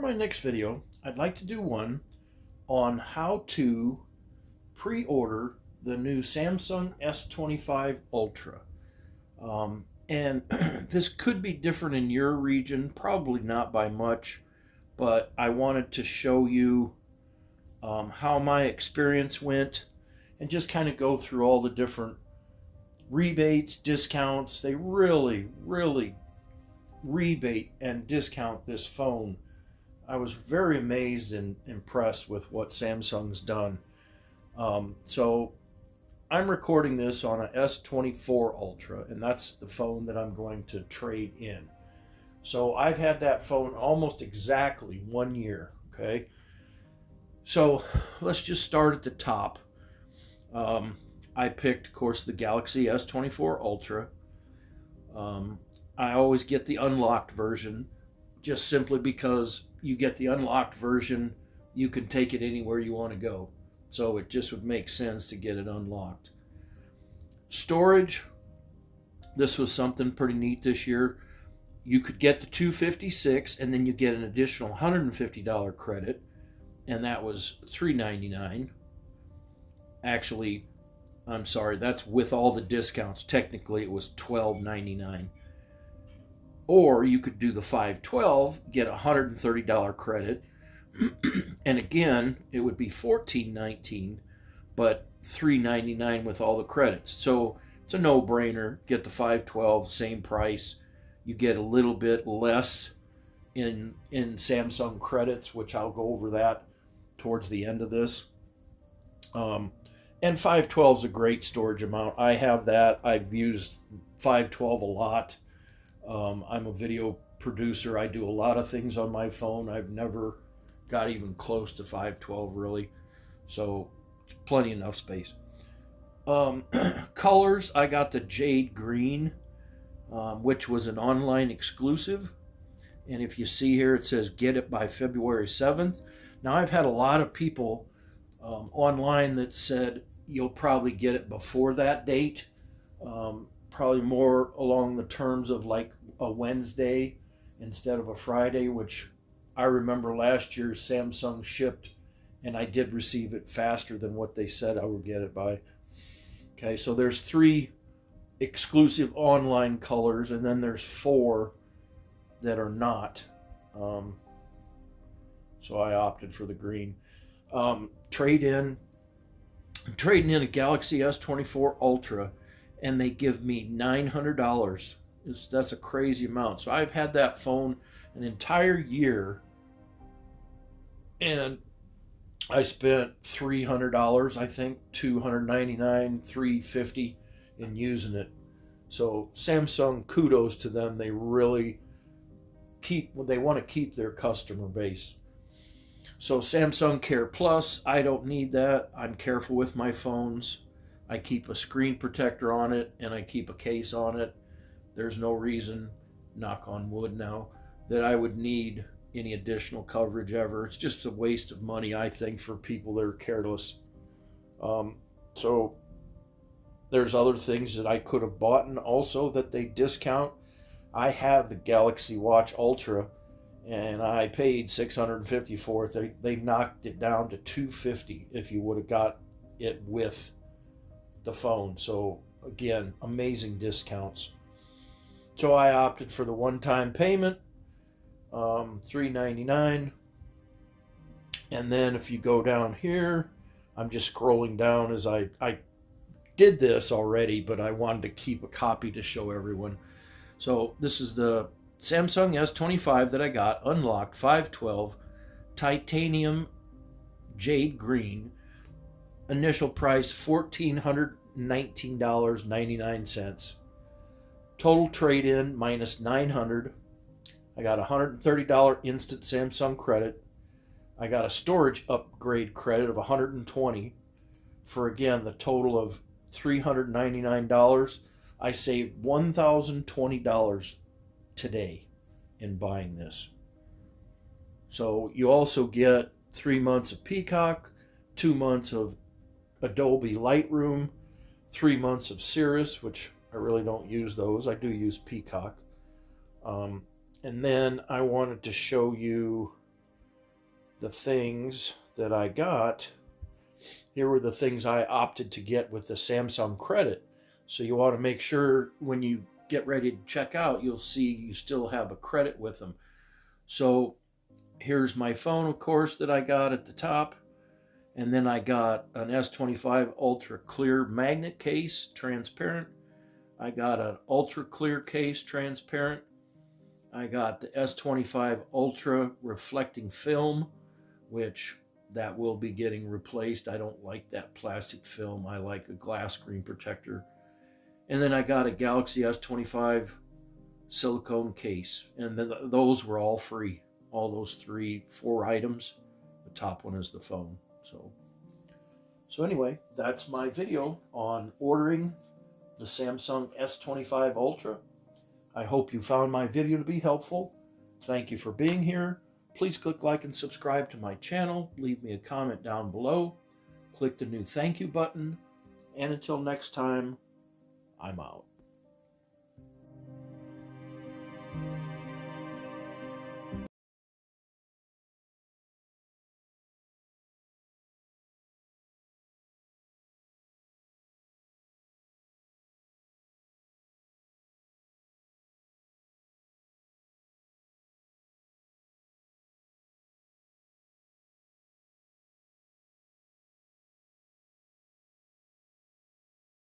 my next video, I'd like to do one on how to pre-order the new Samsung S25 Ultra. And this could be different in your region, probably not by much, but I wanted to show you how my experience went and just kind of go through all the different rebates, discounts. They really rebate and discount this phone. I was very amazed and impressed with what Samsung's done. So I'm recording this on a S24 Ultra, and that's the phone that I'm going to trade in. So I've had that phone almost exactly 1 year. Okay, so let's just start at the top. I picked, of course, the Galaxy S24 Ultra. I always get the unlocked version, just simply because you get the unlocked version, you can take it anywhere you want to go. So it just would make sense to get it unlocked. Storage, this was something pretty neat this year. You could get the 256 and then you get an additional $150 credit, and that was $399. Actually, I'm sorry, that's with all the discounts. Technically, it was $12.99. Or you could do the 512, get a $130 credit, and again, it would be $14.19, but $3.99 with all the credits. So it's a no-brainer. Get the 512, same price. You get a little bit less in Samsung credits, which I'll go over that towards the end of this. And 512 is a great storage amount. I have that. I've used 512 a lot. I'm a video producer. I do a lot of things on my phone. I've never got even close to 512 really. So it's plenty enough space. Colors, I got the Jade Green, which was an online exclusive. And if you see here, it says get it by February 7th. Now, I've had a lot of people online that said you'll probably get it before that date. Probably more along the terms of like a Wednesday instead of a Friday, which I remember last year Samsung shipped and I did receive it faster than what they said I would get it by. Okay, so there's 3 exclusive online colors, and then there's 4 that are not. So I opted for the green. Trading in a Galaxy S24 Ultra, and they give me $900. That's a crazy amount. So I've had that phone an entire year, and I spent $300, I think, $299, $350 in using it. So Samsung, kudos to them. They really want to keep their customer base. So Samsung Care Plus, I don't need that. I'm careful with my phones. I keep a screen protector on it, and I keep a case on it. There's no reason, knock on wood now, that I would need any additional coverage ever. It's just a waste of money, I think, for people that are careless. So there's other things that I could have bought and also that they discount. I have the Galaxy Watch Ultra, and I paid $650 for it. They knocked it down to $250 if you would have got it with the phone. So again, amazing discounts. So I opted for the one-time payment, $399. And then if you go down here, I'm just scrolling down as I did this already, but I wanted to keep a copy to show everyone. So this is the Samsung S25 that I got, unlocked, 512, titanium jade green, initial price $1,419.99. Total trade-in minus $900. I got a $130 instant Samsung credit. I got a storage upgrade credit of $120 for, again, the total of $399. I saved $1,020 today in buying this. So you also get 3 months of Peacock, 2 months of Adobe Lightroom, 3 months of Cirrus, which I really don't use those. I do use Peacock. And then I wanted to show you the things that I got. Here were the things I opted to get with the Samsung credit. So you want to make sure when you get ready to check out, you'll see you still have a credit with them. So here's my phone, of course, that I got at the top. And then I got an S25 Ultra Clear magnet case, transparent. I got an Ultra Clear case, transparent. I got the S25 Ultra reflecting film, which that will be getting replaced. I don't like that plastic film. I like a glass screen protector. And then I got a Galaxy S25 silicone case. And then those were all free. All those 4 items. The top one is the phone. So anyway, that's my video on ordering the Samsung S25 Ultra. I hope you found my video to be helpful. Thank you for being here. Please click like and subscribe to my channel. Leave me a comment down below. Click the new thank you button. And until next time, I'm out.